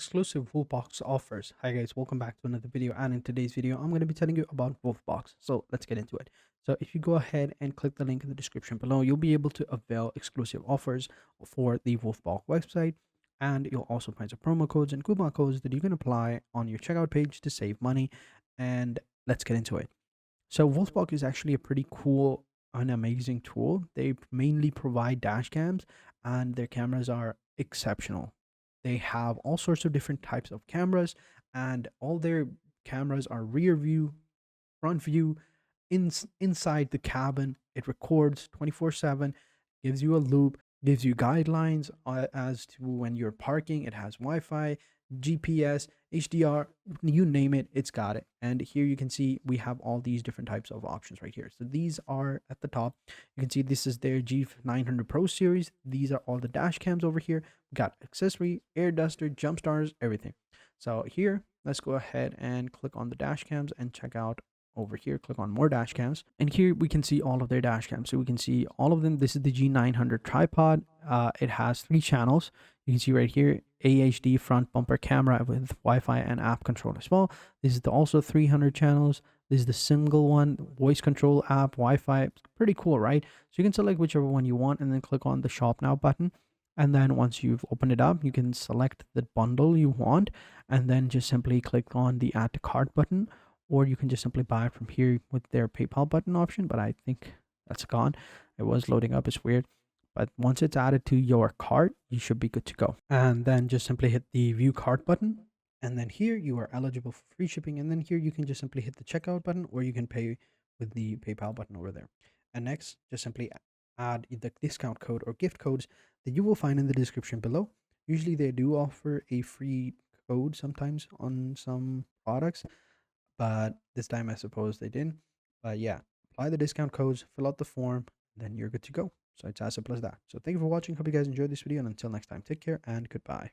exclusive WOLFBOX offers. Hi guys, welcome back to another video, and in today's video I'm going to be telling you about WOLFBOX. So let's get into it. So if you go ahead and click the link in the description below, you'll be able to avail exclusive offers for the WOLFBOX website, and you'll also find some promo codes and coupon codes that you can apply on your checkout page to save money. And let's get into it. So WOLFBOX is actually a pretty cool and amazing tool. They mainly provide dash cams, and their cameras are exceptional. They have all sorts of different types of cameras, and all their cameras are rear view, front view, inside the cabin. It records 24/7, gives you a loop, gives you guidelines as to when you're parking. It has Wi-Fi, GPS, HDR, you name it, it's got it. And here you can see we have all these different types of options right here. So these are at the top. You can see this is their G900 Pro series. These are all the dash cams over here. We got accessory, air duster, jump stars, everything. So here, let's go ahead and click on the dash cams and check out over here. Click on more dash cams, and here we can see all of their dash cams. So we can see all of them. This is the G900 tripod. It has 3 channels. You can see right here, AHD front bumper camera with Wi-Fi and app control as well. This is also 300 channels. This is the single one, voice control app, Wi-Fi. Pretty cool, right? So you can select whichever one you want and then click on the shop now button. And then once you've opened it up, you can select the bundle you want and then just simply click on the add to cart button, or you can just simply buy it from here with their PayPal button option, but I think that's gone. It was loading up, it's weird. But once it's added to your cart, you should be good to go. And then just simply hit the view cart button. And then here you are eligible for free shipping. And then here you can just simply hit the checkout button, or you can pay with the PayPal button over there. And next, just simply add the discount code or gift codes that you will find in the description below. Usually they do offer a free code sometimes on some products, but this time I suppose they didn't. But yeah, apply the discount codes, fill out the form, then you're good to go. So it's as simple as that. So thank you for watching. Hope you guys enjoyed this video, and until next time, take care and goodbye.